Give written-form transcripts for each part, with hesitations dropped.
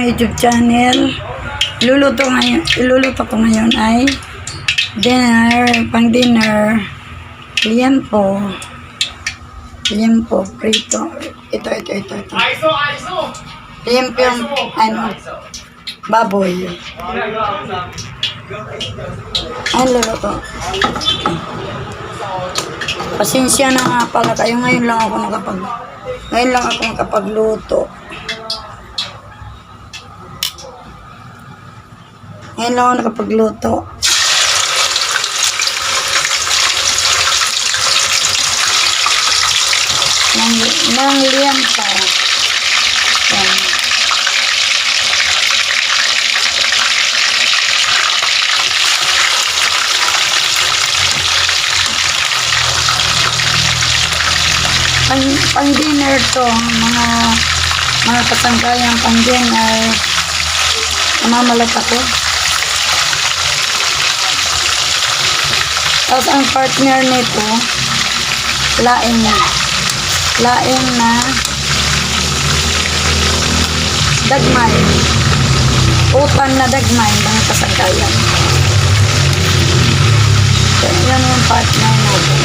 YouTube channel. Iluluto ko ngayon ay pang dinner, liempo prito. Ito. Liempo yung, baboy. Ang luluto. Pasensya na nga pala kayo. Ngayon lang ako nakapagluto. Ngayon lang ako nakapagluto. Ng liempo. Yan. Pang dinner to, mga kasangkayang pang dinner. Namamalat ako. Tapos ang partner nito, laing na dagmay. Utan na dagmay ng kasangkayan. So, yan yung partner natin.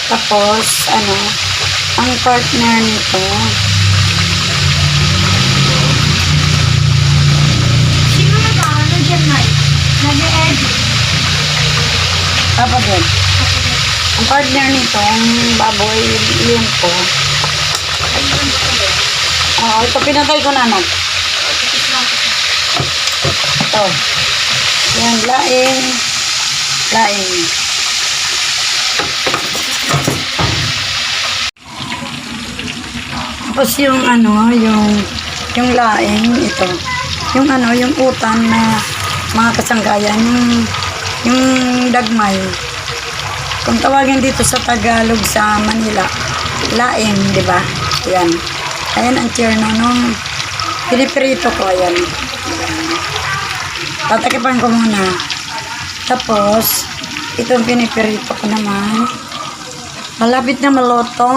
Tapos, ang partner nito, sino nag-ano dyan, Mike? Nag-edit. tapos yun. Ang partner nito, ang baboy, liempo. Ito pinatay ko na, Ito. Yan, laing. Tapos yung yung laing, ito. Yung utan na mga kasanggayan, yung dagmay. Kung tawagin dito sa Tagalog sa Manila, laing, di ba? Yan. Ayan ang tierno nung piniprito ko, ayan. Tatakipan ko muna. Tapos, itong pinipirito ko naman. Malapit na maluto.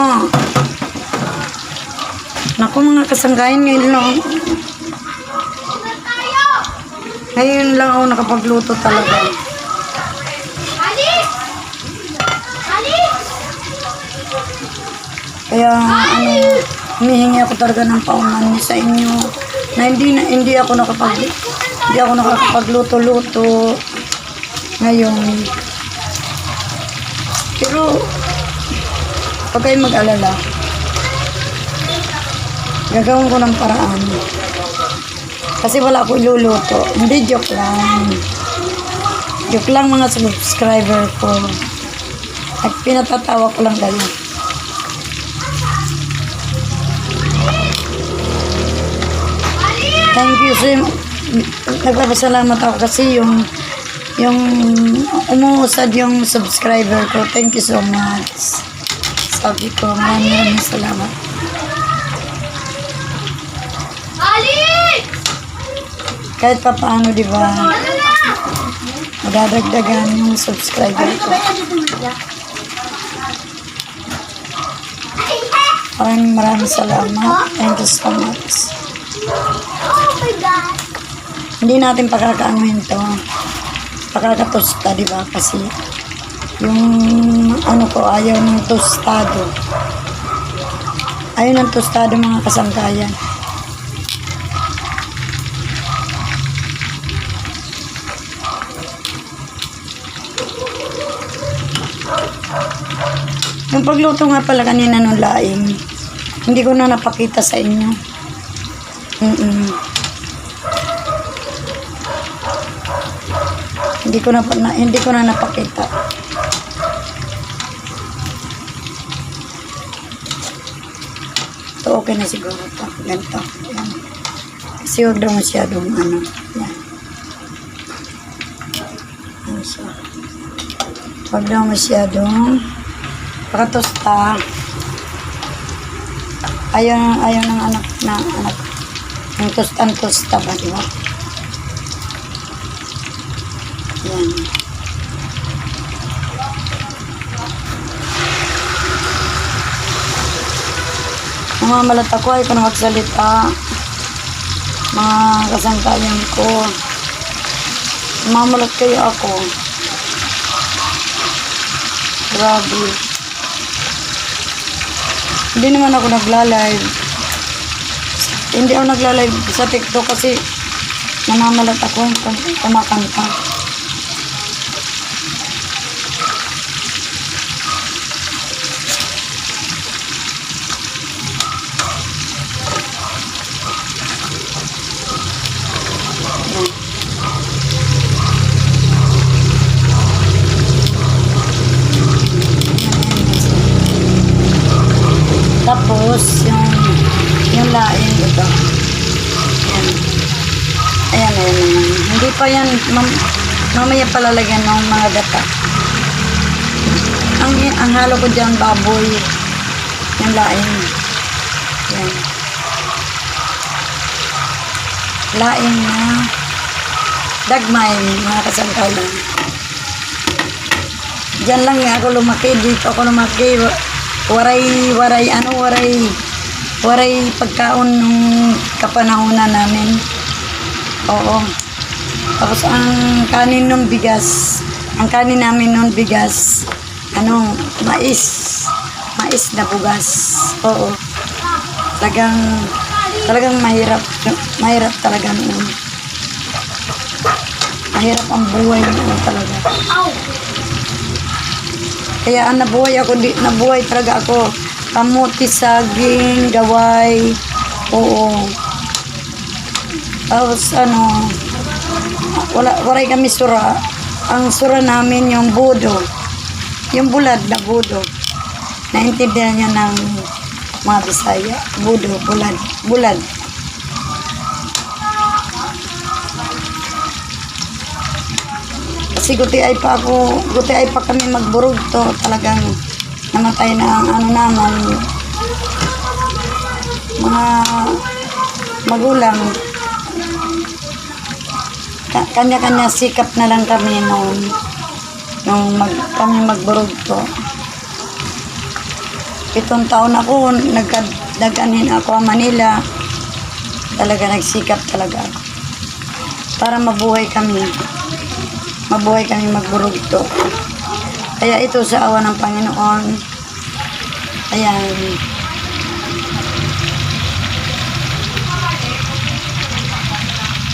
Naku, mga kasanggayan, ngayon lang ako nakapagluto talaga. Kaya humihingi ako talaga ng paunan sa inyo na hindi ako nakakapagluto-luto ngayon. Pero huwag kayong mag-alala. Gagawin ko ng paraan. Kasi wala ako iluluto. Hindi, joke lang. Joke lang mga subscriber ko. At pinatatawa ko lang kayo. Thank you. Nagpapasalamat ako kasi yung umuusad yung subscriber ko. Thank you so much. Sabi ko, maraming salamat. Kahit pa paano, di ba? Madadagdagan yung subscriber ko. Maraming salamat. Thank you so much. Oh my God. Hindi natin pakakaanuhin to. Pakakatosta, di ba? Kasi yung ano ko, ayaw ng tostado. Ayaw ng tostado mga kasangkayan. Yung pagluto nga pala kanina nung laing, hindi ko na napakita sa inyo. Hindi ko na napakita. Ito okay na siguro ito. Ganito. Yan. Kasi huwag daw masyadong ano. Yan. Ano siya. Huwag daw masyadong pakatosta. Ayaw ng anak. Yung tosta ba, di ba? Yan. Namamalat ako, ayaw ko na magsalita. Mga kasangkayan ko. Namamalat kayo ako. Grabe. Hindi naman ako nagla-live. Hindi ako nagla-live sa TikTok kasi namamalat ako kumakanta. Tapos, yung laing ito. Ayan. Ayan. Hindi pa yan, mamaya palalagyan ng mga data. Ang halo ko dyan, baboy. Yung laing. Ayan. Laing na dagmay, mga kasangkalan. Diyan lang nga ako lumaki, dito ako lumaki. Waray pagkaon nung kapanahonan namin. Oo. Tapos ang kanin namin nung bigas, mais na bugas. Oo. Talagang mahirap talaga noon. Mahirap ang buhay noon talaga. Kaya nabuhay talaga ako. Kamuti, saging, gaway. Oo. Tapos waray kami sura. Ang sura namin yung budo. Yung bulad na budo. Naintindihan niya ng mga Bisaya. Budo, bulad. Kasi guti ay pa kami magburog to, talagang namatay na ang naman, mga magulang. Kanya-kanya sikap na lang kami nung kami magburog to. 7 taon ako, nagdaganin ako sa Manila. Talaga nagsikap talaga ako. Para mabuhay kami magburog to. Kaya ito sa awa ng Panginoon, ayan,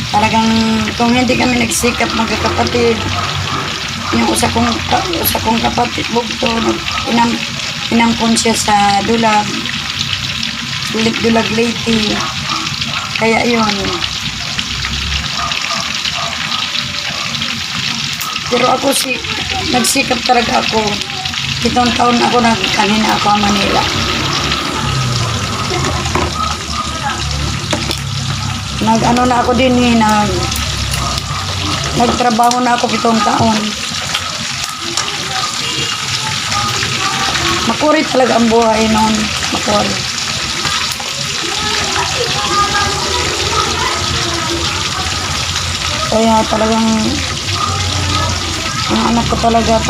talagang kung hindi kami nagsikap magkakapatid, yung usa kong kapatid bugto, inampon siya sa dulag lady. Kaya yun. Pero ako nagsikap talaga ako. 7 taon ako kanina ako sa Manila. Na ako din nagtrabaho na ako 7 taon. Makuri talaga ang buhay noon. Makuri. Kaya talagang ang anak ko talagang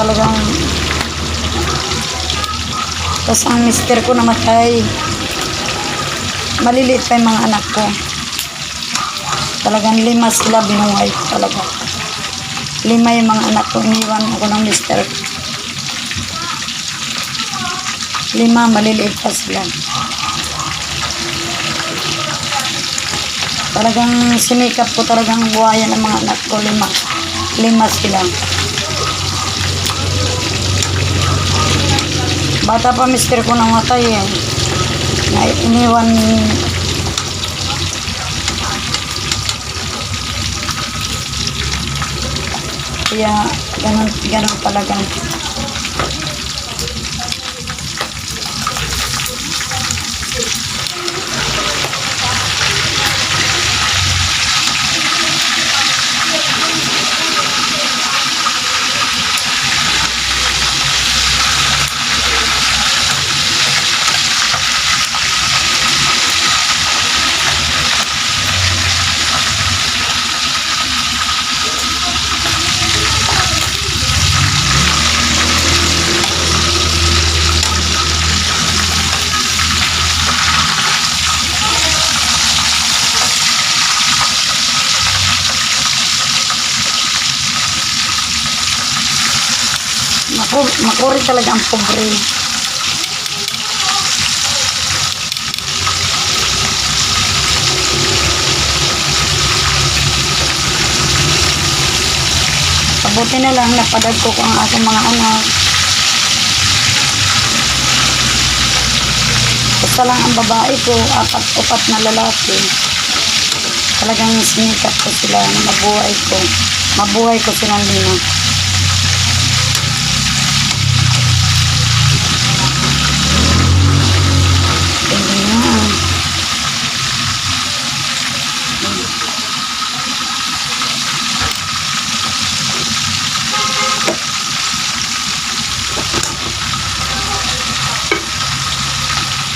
tapos ang mister ko namatay. maliliit pa yung mga anak ko. Talagang 5 sila binuhay ko talaga. 5 yung mga anak ko, iniwan ako ng mister. 5, maliliit pa sila. Talagang sinikap ko talagang buhayan ng mga anak ko, 5 sila. Bata pa mister ko namatay eh. Iniwan kaya ganun talaga. Makuri talaga ang pobre. Pabuti na lang napadag ko ang aking mga anak. Isa lang ang babae ko, 4 na lalaki. Talagang sinikap ko sila na mabuhay ko silang 5.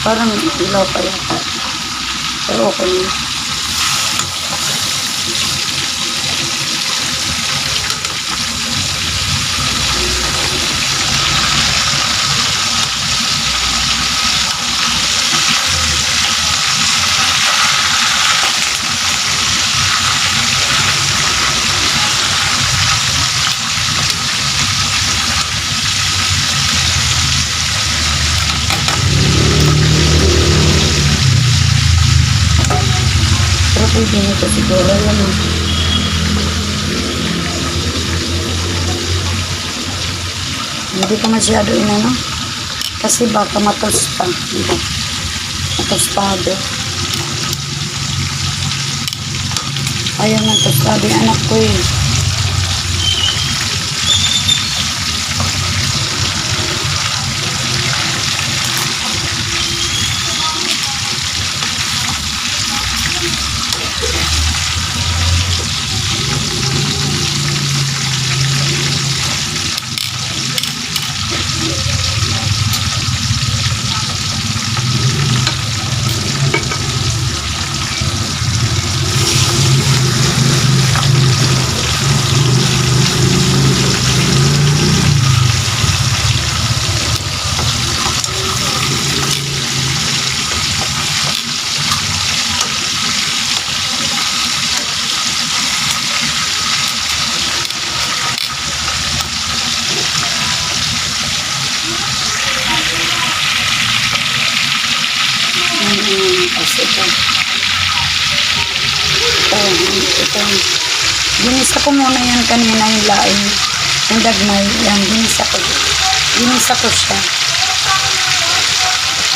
Parang ilaw pa yata. Pero okay na. Pwede nito siguro yan. Hindi ko masyado inano. Kasi baka matosta. Matostado. Ayaw ng tostado yung anak ko eh. Kasi ito. Ginisa ko muna yan kanina yung laing. Yung dagmay. Yan, ginisa ko siya.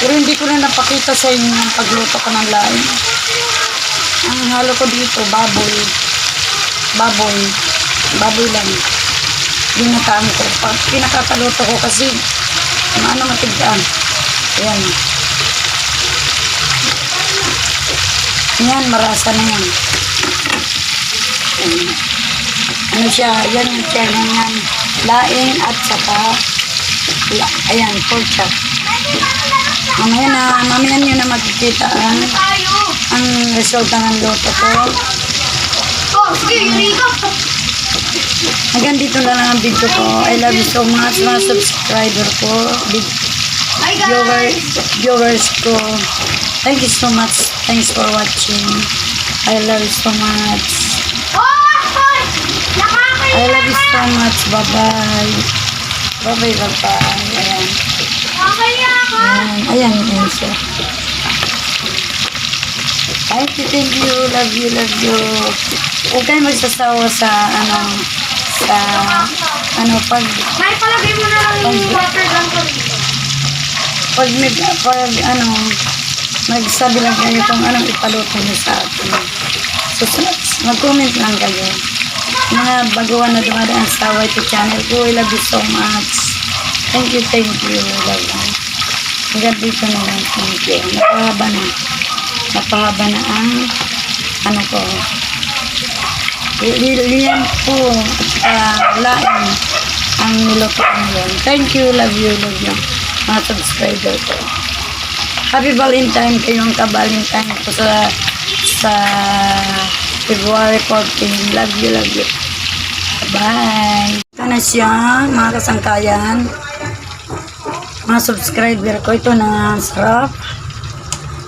Pero hindi ko na napakita sa inyo yung pagluto ko ng laing. Ang halo ko dito, baboy lang. Ginataan ko. Pinakakaluto ko kasi matigaan. Ayan. Yan, marasa na yan. Ano siya, yan yung siya yan. Laing at saka, ayan, pork chop. Mamaya nyo na makikita ang resulta ng luto ko. Hanggang dito na lang ang video ko. I love you so much, mga subscriber ko, viewers ko. Thank you so much. Thanks for watching. I love you so much. Oh! Nakakaya I love you so much. Bye-bye. Bye-bye, bye-bye. Ayan. Nakakaya ka! Ayan, ayan siya. Thank you. Love you. Huwag kayo magsasawa sa, pag May palagay mo na lang yung water gun ko dito. magsabi lang kayo kung anong ipaluto niyo sa atin. So, mag-comment lang kayo. Mga baguhan na dumadaan sa YT channel ko, I love you so much. Thank you. Love you. Hanggang dito na lang. Thank you. Napahaba na ang ko. Liyan po at lain ang niluto ko yun. Thank you. Love you. Mga subscriber ko. Happy Valentine kayong ka-Valentine ko sa February 14. Love you. Bye. Ito na siya, mga kasangkayan. Mga subscriber ko. Ito na, sarap.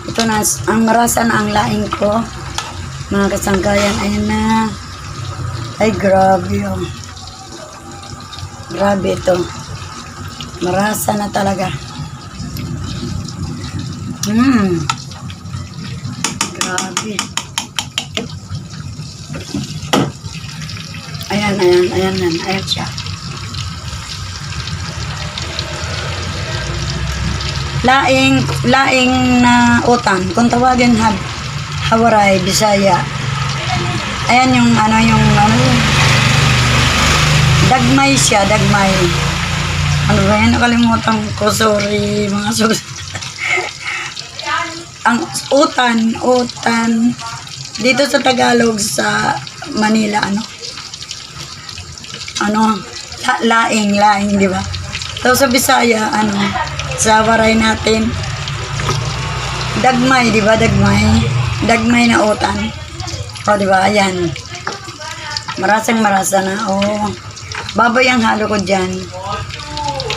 Ito na, ang marasa na ang laing ko. Mga kasangkayan, ayun na. Ay, grabe yun. Grabe ito. Marasa na talaga. Grabe. Ayan siya. Laing na utang. Kung tawagin Hawaray, Bisaya. Ayan yung dagmay siya, dagmay. Ano ba yan? Nakalimutan ko, sorry, mga ang utan. Dito sa Tagalog, sa Manila, laing, di ba? So, sa Bisaya, sa Waray natin, dagmay, di ba? Dagmay na utan. O, di ba? Ayan. Marasa na. O, baboy ang halo ko dyan.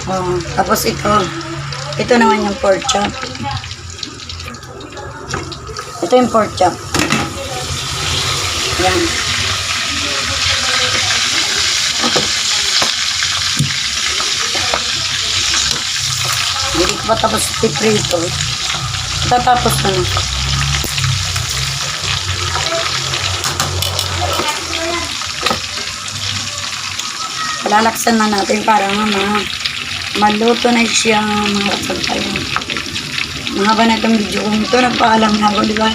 O, tapos ito naman yung pork chop. Ito yung pork chop. Ayan. Hindi ko pa tapos piprito. Tatapos na. Lalaksan na natin para maluto na siya, mga kapagpayan. Mahaba na itong video kong ito. Nagpaalam na ako, di ba?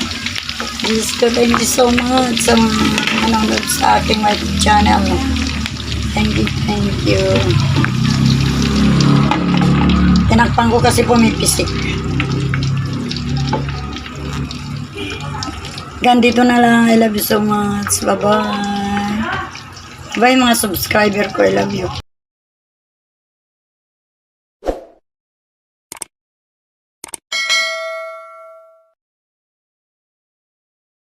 Diyos ko, thank you so much sa mga nanonood sa aking YouTube channel. Thank you. Tinakpan ko kasi pumipisik. Ganito na lang. I love you so much. Bye-bye. Bye mga subscriber ko. I love you.